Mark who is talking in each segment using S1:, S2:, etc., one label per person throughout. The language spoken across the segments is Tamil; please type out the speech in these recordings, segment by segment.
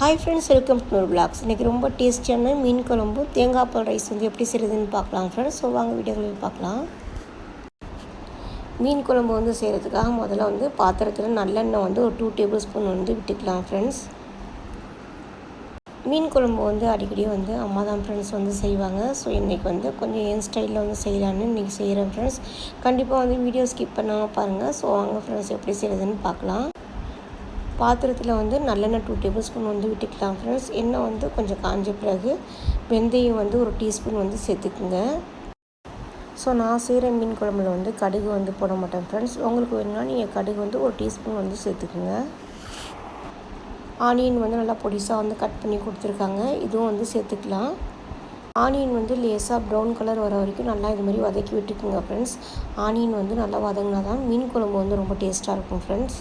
S1: ஹாய் ஃப்ரெண்ட்ஸ், வெல்கம் டு நூறு விளாக்ஸ். இன்றைக்கி ரொம்ப டேஸ்டியான மீன் குழம்பு தேங்காய் பால் ரைஸ் வந்து எப்படி செய்கிறதுன்னு பார்க்கலாம் ஃப்ரெண்ட்ஸ். ஸோ வாங்க வீடியோவில் பார்க்கலாம். மீன் குழம்பு வந்து செய்கிறதுக்காக முதல்ல வந்து பாத்திரத்தில் நல்லெண்ணெய் வந்து ஒரு 2 டேபிள் ஸ்பூன் வந்து விட்டுக்கலாம் ஃப்ரெண்ட்ஸ். மீன் குழம்பு வந்து அடிக்கடி வந்து அம்மா தான் ஃப்ரெண்ட்ஸ் வந்து செய்வாங்க. ஸோ இன்றைக்கி வந்து கொஞ்சம் என் ஸ்டைலில் வந்து செய்யலான்னு இன்றைக்கி செய்கிறேன் ஃப்ரெண்ட்ஸ். கண்டிப்பாக வந்து வீடியோ ஸ்கிப் பண்ணாமல் பாருங்கள். ஸோ வாங்க ஃப்ரெண்ட்ஸ் எப்படி செய்கிறதுன்னு பார்க்கலாம். பாத்திரத்தில் வந்து நல்லெண்ணெய் 2 டேபிள் ஸ்பூன் வந்து விட்டுக்கலாம் ஃப்ரெண்ட்ஸ். எண்ணெய் வந்து கொஞ்சம் காஞ்ச பிறகு வெந்தயம் வந்து ஒரு டீஸ்பூன் வந்து சேர்த்துக்குங்க. ஸோ நான் செய்கிற மீன் குழம்புல வந்து கடுகு வந்து போட மாட்டேன் ஃப்ரெண்ட்ஸ். உங்களுக்கு வேணும்னா நீங்கள் கடுகு வந்து ஒரு டீஸ்பூன் வந்து சேர்த்துக்குங்க. ஆனியன் வந்து நல்லா பொடிசாக வந்து கட் பண்ணி கொடுத்துருக்காங்க, இதுவும் வந்து சேர்த்துக்கலாம். ஆனியன் வந்து லேசாக ப்ரௌன் கலர் வர வரைக்கும் நல்லா இது மாதிரி வதக்கி விட்டுக்குங்க ஃப்ரெண்ட்ஸ். ஆனியன் வந்து நல்லா வதங்கினா தான் மீன் குழம்பு வந்து ரொம்ப டேஸ்ட்டாக இருக்கும் ஃப்ரெண்ட்ஸ்.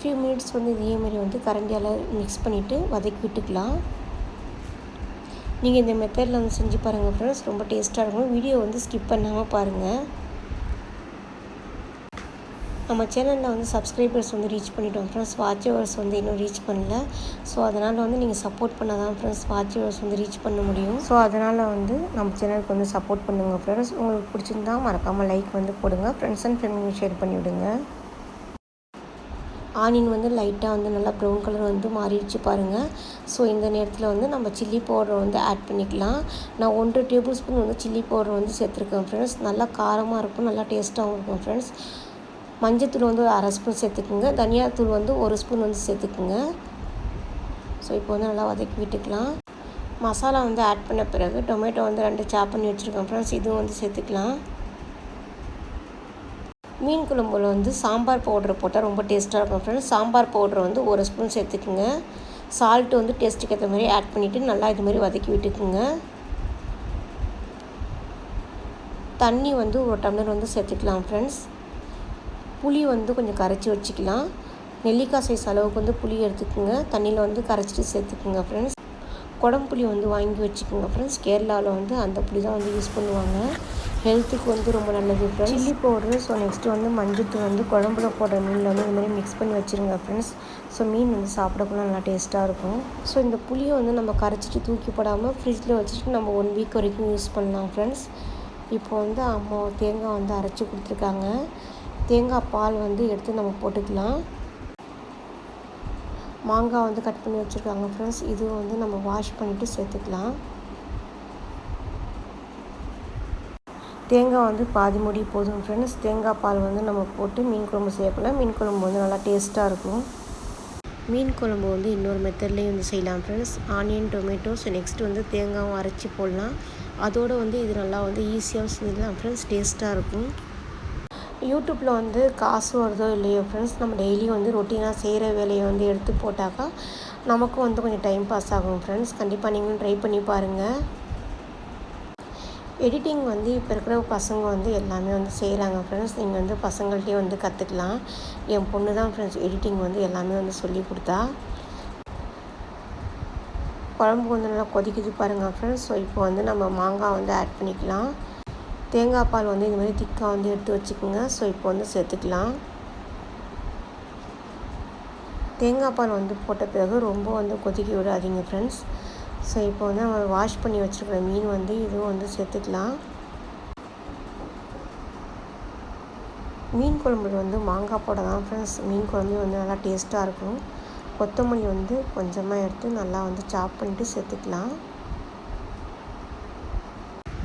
S1: ஃபியூ மினிட்ஸ் வந்து இதே மாதிரி வந்து கரண்டியால் மிக்ஸ் பண்ணிவிட்டு வதக்கி விட்டுக்கலாம். நீங்கள் இந்த மெத்தடில் வந்து செஞ்சு பாருங்கள் ஃப்ரெண்ட்ஸ், ரொம்ப டேஸ்ட்டாக இருக்கும். வீடியோ வந்து ஸ்கிப் பண்ணாமல் பாருங்கள். நம்ம சேனலில் வந்து சப்ஸ்கிரைபர்ஸ் வந்து ரீச் பண்ணிட்டோம் ஃப்ரெண்ட்ஸ். வாட்சவர்ஸ் வந்து இன்னும் ரீச் பண்ணல. ஸோ அதனால் வந்து நீங்கள் சப்போர்ட் பண்ணால் தான் ஃப்ரெண்ட்ஸ் வாட்சவர்ஸ் வந்து ரீச் பண்ண முடியும். ஸோ அதனால் வந்து நம்ம சேனலுக்கு வந்து சப்போர்ட் பண்ணுங்கள் ஃப்ரெண்ட்ஸ். உங்களுக்கு பிடிச்சிருந்தா மறக்காமல் லைக் வந்து போடுங்க. ஃப்ரெண்ட்ஸ் அண்ட் ஃபேமிலி ஷேர் பண்ணிவிடுங்க. ஆனியன் வந்து லைட்டாக வந்து நல்லா ப்ரௌன் கலர் வந்து மாறிடுச்சு பாருங்கள். ஸோ இந்த நேரத்தில் வந்து நம்ம சில்லி பவுடர் வந்து ஆட் பண்ணிக்கலாம். நான் 1 டேபிள் ஸ்பூன் வந்து சில்லி பவுடர் வந்து சேர்த்துருக்கேன் ஃப்ரெண்ட்ஸ். நல்லா காரமாக இருக்கும், நல்லா டேஸ்ட்டாகவும் இருக்கும் ஃப்ரெண்ட்ஸ். மஞ்சத்தூள் வந்து ஒரு 1/2 ஸ்பூன் சேர்த்துக்குங்க. தனியாத்தூள் வந்து 1 ஸ்பூன் வந்து சேர்த்துக்குங்க. ஸோ இப்போ வந்து நல்லா வதக்கி விட்டுக்கலாம். மசாலா வந்து ஆட் பண்ண பிறகு டொமேட்டோ வந்து 2 சாப் பண்ணி வச்சுருக்கேன் ஃப்ரெண்ட்ஸ், இதுவும் வந்து சேர்த்துக்கலாம். மீன் குழம்புல வந்து சாம்பார் பவுட்ரு போட்டால் ரொம்ப டேஸ்ட்டாக இருக்கும் ஃப்ரெண்ட்ஸ். சாம்பார் பவுட்ரு வந்து 1 ஸ்பூன் சேர்த்துக்குங்க. சால்ட்டு வந்து டேஸ்ட்டுக்கு ஏற்ற மாதிரி ஆட் பண்ணிவிட்டு நல்லா இது மாதிரி வதக்கி விட்டுக்குங்க. தண்ணி வந்து 1 டம்ளர் வந்து சேர்த்துக்கலாம் ஃப்ரெண்ட்ஸ். புளி வந்து கொஞ்சம் கரைச்சி வச்சுக்கலாம். நெல்லிக்காய் சைஸ் அளவுக்கு வந்து புளி எடுத்துக்கோங்க. தண்ணியில் வந்து கரைச்சிட்டு சேர்த்துக்குங்க ஃப்ரெண்ட்ஸ். குடம்புளி வந்து வாங்கி வச்சுக்கோங்க ஃப்ரெண்ட்ஸ். கேரளாவில் வந்து அந்த புளி தான் வந்து யூஸ் பண்ணுவாங்க. ஹெல்த்துக்கு வந்து ரொம்ப நல்லது friends. Chilli powder, so next வந்து மஞ்சத்தூள் வந்து குழம்புல போடுற மீனில் வந்து இதுமாதிரி மிக்ஸ் பண்ணி வச்சுருங்க ஃப்ரெண்ட்ஸ். ஸோ மீன் வந்து சாப்பிடக்குள்ள நல்லா டேஸ்ட்டாக இருக்கும். ஸோ இந்த புளியை வந்து நம்ம கரைச்சிட்டு தூக்கி போடாமல் ஃப்ரிட்ஜில் வச்சுட்டு நம்ம 1 வீக் வரைக்கும் யூஸ் பண்ணலாம் ஃப்ரெண்ட்ஸ். இப்போ வந்து அம்மா தேங்காய் வந்து அரைச்சி கொடுத்துருக்காங்க. தேங்காய் பால் வந்து எடுத்து நம்ம போட்டுக்கலாம். மாங்காய் வந்து கட் பண்ணி வச்சுருக்காங்க ஃப்ரெண்ட்ஸ், இதுவும் வந்து நம்ம வாஷ் பண்ணிவிட்டு சேர்த்துக்கலாம். தேங்காய் வந்து பாதி மூடி போதும் ஃப்ரெண்ட்ஸ். தேங்காய் பால் வந்து நம்ம போட்டு மீன் குழம்பு செய்யக்குள்ள மீன் குழம்பு வந்து நல்லா டேஸ்ட்டாக இருக்கும். மீன் குழம்பு வந்து இன்னொரு மெத்தட்லேயும் வந்து செய்யலாம் ஃப்ரெண்ட்ஸ். ஆனியன், டொமேட்டோஸ், நெக்ஸ்ட்டு வந்து தேங்காயும் அரைச்சி போடலாம். அதோடு வந்து இது நல்லா வந்து ஈஸியாக செஞ்சிடலாம் ஃப்ரெண்ட்ஸ், டேஸ்ட்டாக இருக்கும். யூடியூப்பில் வந்து காசு வருதோ இல்லையோ ஃப்ரெண்ட்ஸ், நம்ம டெய்லியும் வந்து ரொட்டீனாக செய்கிற வேலையை வந்து எடுத்து போட்டாக்கா நமக்கும் வந்து கொஞ்சம் டைம் பாஸ் ஆகும் ஃப்ரெண்ட்ஸ். கண்டிப்பாக நீங்களும் ட்ரை பண்ணி பாருங்கள். எடிட்டிங் வந்து இப்போ இருக்கிற பசங்க வந்து எல்லாமே வந்து செய்கிறாங்க ஃப்ரெண்ட்ஸ். நீங்கள் வந்து பசங்கள்கிட்டே வந்து கற்றுக்கலாம். என் பொண்ணு தான் ஃப்ரெண்ட்ஸ் எடிட்டிங் வந்து எல்லாமே வந்து சொல்லி கொடுத்தா. குழம்பு வந்து நல்லா கொதிக்குது பாருங்கள் ஃப்ரெண்ட்ஸ். ஸோ இப்போ வந்து நம்ம மாங்காய் வந்து ஆட் பண்ணிக்கலாம். தேங்காய் பால் வந்து இது மாதிரி திக்காக வந்து எடுத்து வச்சுக்கோங்க. ஸோ இப்போ வந்து சேர்த்துக்கலாம். தேங்காய் பால் வந்து போட்ட பிறகு ரொம்ப வந்து கொதிக்க விடாதீங்க ஃப்ரெண்ட்ஸ். ஸோ இப்போ வந்து நம்ம வாஷ் பண்ணி வச்சுருக்கிற மீன் வந்து இதுவும் வந்து சேர்த்துக்கலாம். மீன் குழம்புல வந்து மாங்காய் போட தான் ஃப்ரெண்ட்ஸ் மீன் குழம்பு வந்து நல்லா டேஸ்ட்டாக இருக்கும். கொத்தமல்லி வந்து கொஞ்சமாக எடுத்து நல்லா வந்து சாப் பண்ணிவிட்டு சேர்த்துக்கலாம்.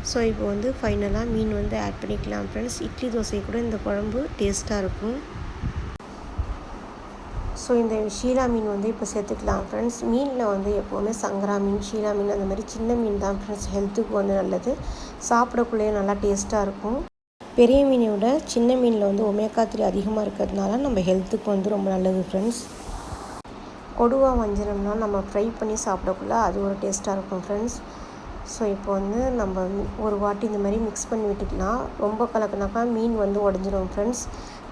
S1: ஸோ இப்போ வந்து ஃபைனலாக மீன் வந்து ஆட் பண்ணிக்கலாம் ஃப்ரெண்ட்ஸ். இட்லி தோசை கூட இந்த குழம்பு டேஸ்ட்டாக இருக்கும். ஸோ இந்த ஷீலா மீன் வந்து இப்போ சேர்த்துக்கலாம் ஃப்ரெண்ட்ஸ். மீனில் வந்து எப்போவுமே சங்கரா மீன், ஷீலா மீன் அந்த மாதிரி சின்ன மீன் தான் ஃப்ரெண்ட்ஸ் ஹெல்த்துக்கு வந்து நல்லது. சாப்பிடக்குள்ளேயே நல்லா டேஸ்ட்டாக இருக்கும். பெரிய மீனை விட சின்ன மீனில் வந்து ஒமேகா 3 அதிகமாக இருக்கிறதுனால நம்ம ஹெல்த்துக்கு வந்து ரொம்ப நல்லது ஃப்ரெண்ட்ஸ். கொடுவா வஞ்சரம்னா நம்ம ஃப்ரை பண்ணி சாப்பிடக்குள்ள அது ஒரு டேஸ்ட்டாக இருக்கும் ஃப்ரெண்ட்ஸ். ஸோ இப்போ வந்து நம்ம ஒரு வாட்டி இந்த மாதிரி மிக்ஸ் பண்ணி விட்டுக்கலாம். ரொம்ப கலக்குனாக்கா மீன் வந்து உடஞ்சிரும் ஃப்ரெண்ட்ஸ்.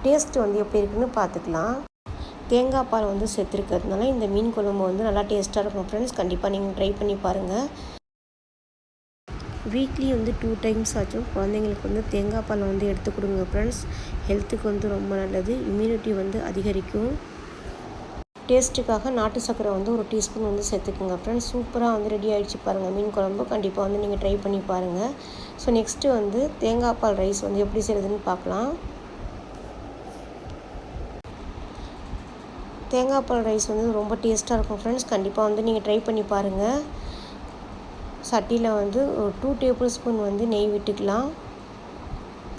S1: டேஸ்ட்டு வந்து எப்படி இருக்குன்னு பார்த்துக்கலாம். தேங்காய் பால் வந்து சேர்த்துருக்கிறதுனால இந்த மீன் குழம்பு வந்து நல்லா டேஸ்ட்டாக இருக்கும் ஃப்ரெண்ட்ஸ். கண்டிப்பாக நீங்கள் ட்ரை பண்ணி பாருங்கள். வீக்லி வந்து 2 டைம்ஸ் ஆச்சும் குழந்தைங்களுக்கு வந்து தேங்காய் பால் வந்து எடுத்து கொடுங்க ஃப்ரெண்ட்ஸ். ஹெல்த்துக்கு வந்து ரொம்ப நல்லது. இம்யூனிட்டி வந்து அதிகரிக்கும். டேஸ்ட்டுக்காக நாட்டு சர்க்கரை வந்து ஒரு டீஸ்பூன் வந்து சேர்த்துக்குங்க ஃப்ரெண்ட்ஸ். சூப்பராக வந்து ரெடி ஆகிடுச்சு பாருங்கள் மீன் குழம்பு. கண்டிப்பாக வந்து நீங்கள் ட்ரை பண்ணி பாருங்கள். ஸோ நெக்ஸ்ட்டு வந்து தேங்காய் பால் ரைஸ் வந்து எப்படி செய்கிறதுன்னு பார்க்கலாம். தேங்காய் பால் ரைஸ் வந்து ரொம்ப டேஸ்ட்டாக இருக்கும் ஃப்ரெண்ட்ஸ். கண்டிப்பாக வந்து நீங்கள் ட்ரை பண்ணி பாருங்கள். சட்டியில் வந்து ஒரு 2 டேபிள் ஸ்பூன் வந்து நெய் விட்டுக்கலாம்.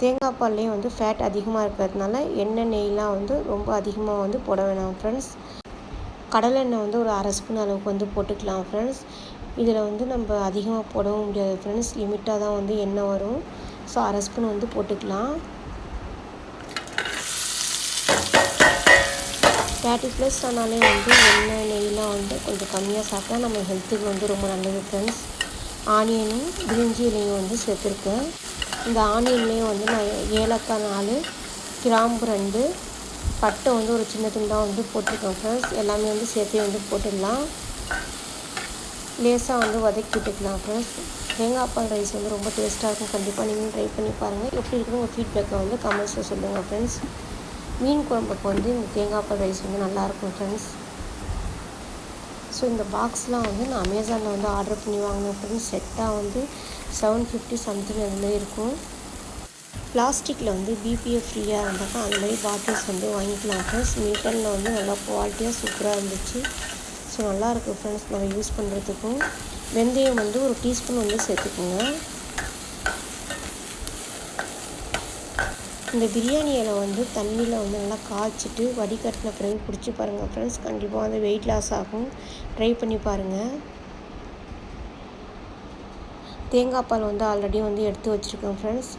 S1: தேங்காய் பால்லேயே வந்து ஃபேட் அதிகமாக இருக்கிறதுனால எண்ணெய் நெய்லாம் வந்து ரொம்ப அதிகமாக வந்து போட வேணாம் ஃப்ரெண்ட்ஸ். கடலெண்ணெய் வந்து ஒரு அரை ஸ்பூன் அளவுக்கு வந்து போட்டுக்கலாம் ஃப்ரெண்ட்ஸ். இதில் வந்து நம்ம அதிகமாக போடவும் முடியாது ஃப்ரெண்ட்ஸ். லிமிட்டாக தான் வந்து எண்ணெய் வரும். ஸோ அரை ஸ்பூன் வந்து போட்டுக்கலாம். 30+ ஆனாலே வந்து எண்ணெய் நெய்லாம் வந்து கொஞ்சம் கம்மியாக சாப்பிட்டா நம்ம ஹெல்த்துக்கு வந்து ரொம்ப நல்லது ஃப்ரெண்ட்ஸ். ஆனியனும் பிரிஞ்சி இலையும் வந்து சேர்த்துருக்கேன். இந்த ஆனியன்லேயும் வந்து நான் ஏலக்காய் 4, கிராம்பு 2, பட்டை வந்து ஒரு சின்ன துண்டாக வந்து போட்டிருக்கேன் ஃப்ரெண்ட்ஸ். எல்லாமே வந்து சேர்த்து வந்து போட்டுடலாம். லேசாக வந்து வதக்கி விட்டுக்கலாம் ஃப்ரெண்ட்ஸ். தேங்காய் பால் ரைஸ் வந்து ரொம்ப டேஸ்ட்டாக இருக்கும். கண்டிப்பாக நீங்களும் ட்ரை பண்ணி பாருங்கள். எப்படி இருக்குன்னு உங்கள் ஃபீட்பேக்கை வந்து கமெண்ட்ஸில் சொல்லுங்கள் ஃப்ரெண்ட்ஸ். மீன் குழம்புக்கு வந்து இந்த தேங்காய் பால் ரைஸ் வந்து நல்லாயிருக்கும் ஃப்ரெண்ட்ஸ். ஸோ இந்த பாக்ஸ்லாம் வந்து நான் அமேசானில் வந்து ஆர்டர் பண்ணி வாங்கினேன் ஃப்ரெண்ட்ஸ். செட்டாக வந்து 750 சம்திங் அதுமாதிரி இருக்கும். பிளாஸ்டிக்கில் வந்து பிபிஎஃப் ஃப்ரீயாக இருந்தாக்கா அந்த மாதிரி பாட்டில்ஸ் வந்து வாங்கிக்கலாம் ஃப்ரெண்ட்ஸ். மில்டனில் வந்து நல்லா குவாலிட்டியாக சூப்பராக இருந்துச்சு. ஸோ நல்லாயிருக்கு ஃப்ரெண்ட்ஸ் நம்ம யூஸ் பண்ணுறதுக்கும். வெந்தயம் வந்து ஒரு டீஸ்பூன் வந்து சேர்த்துக்குங்க. இந்த பிரியாணி இலை வந்து தண்ணியில் வந்து நல்லா காய்ச்சிட்டு வடிகட்டின பிறகு குடிச்சு பாருங்கள் ஃப்ரெண்ட்ஸ். கண்டிப்பாக வந்து வெயிட் லாஸ் ஆகும். ட்ரை பண்ணி பாருங்கள். தேங்காய் பால் வந்து ஆல்ரெடி வந்து எடுத்து வச்சுருக்கேன் ஃப்ரெண்ட்ஸ்.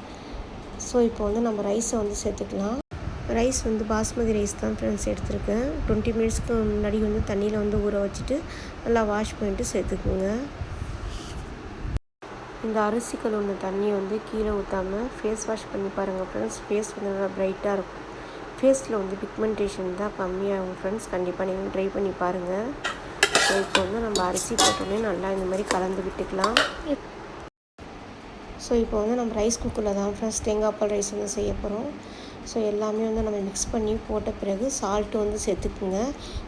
S1: ஸோ இப்போ வந்து நம்ம ரைஸை வந்து சேர்த்துக்கலாம். ரைஸ் வந்து பாஸ்மதி ரைஸ் தான் ஃப்ரெண்ட்ஸ் எடுத்துருக்கேன். 20 மினிட்ஸ்க்கு முன்னாடி வந்து தண்ணியில் வந்து ஊற வச்சுட்டு நல்லா வாஷ் பண்ணிட்டு சேர்த்துக்குங்க. இந்த அரிசி கழுவுன தண்ணியை வந்து கீழே ஊற்றாமல் ஃபேஸ் வாஷ் பண்ணி பாருங்கள் ஃப்ரெண்ட்ஸ். ஃபேஸ் வந்து நல்லா ப்ரைட்டாக இருக்கும். ஃபேஸில் வந்து பிக்மெண்டேஷன் தான் கம்மியாகும் ஃப்ரெண்ட்ஸ். கண்டிப்பாக நீங்கள் ட்ரை பண்ணி பாருங்கள். ஸோ இப்போ வந்து நம்ம அரிசி போட்டோன்னே நல்லா இந்த மாதிரி கலந்து விட்டுக்கலாம். ஸோ இப்போ வந்து நம்ம ரைஸ் குக்கரில் தான் ஃப்ரெண்ட்ஸ் தேங்காய் பால் ரைஸ் வந்து செய்ய போகிறோம். ஸோ எல்லாமே வந்து நம்ம மிக்ஸ் பண்ணி போட்ட பிறகு சால்ட்டு வந்து சேர்த்துக்குங்க.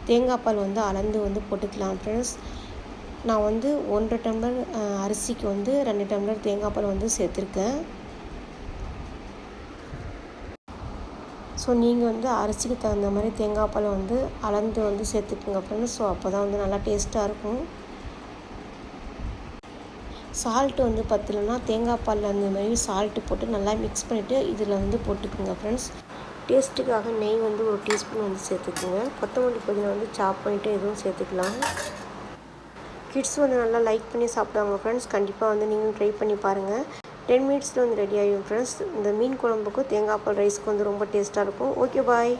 S1: தேங்காய் பால் வந்து அளந்து வந்து போட்டுக்கலாம் ஃப்ரெண்ட்ஸ். நான் வந்து 1.5 டம்ளர் அரிசிக்கு வந்து 2 டம்ளர் தேங்காய் பால் வந்து சேர்த்துருக்கேன். ஸோ நீங்கள் வந்து அரிசிக்கு தகுந்த மாதிரி தேங்காய் பால் வந்து அளந்து வந்து சேர்த்துக்குங்க ஃப்ரெண்ட்ஸ். ஸோ அப்போ தான் வந்து நல்லா டேஸ்ட்டாக இருக்கும். சால்ட்டு வந்து பத்தலைன்னா தேங்காய் பாலில் அந்த மாதிரி சால்ட்டு போட்டு நல்லா மிக்ஸ் பண்ணிவிட்டு இதில் வந்து போட்டுக்குங்க ஃப்ரெண்ட்ஸ். டேஸ்ட்டுக்காக நெய் வந்து ஒரு டீஸ்பூன் வந்து சேர்த்துக்குங்க. கொத்தமல்லி புதினா வந்து சாப் பண்ணிவிட்டு எதுவும் சேர்த்துக்கலாம். கிட்ஸ் வந்து நல்லா லைக் பண்ணி சாப்பிடுவாங்க ஃப்ரெண்ட்ஸ். கண்டிப்பாக வந்து நீங்களும் ட்ரை பண்ணி பாருங்கள். 10 மினிட்ஸில் வந்து ரெடி ஆகிடும் ஃப்ரெண்ட்ஸ். இந்த மீன் குழம்புக்கும் தேங்காய் பால் ரைஸ்க்கு வந்து ரொம்ப டேஸ்ட்டாக இருக்கும். Okay bye.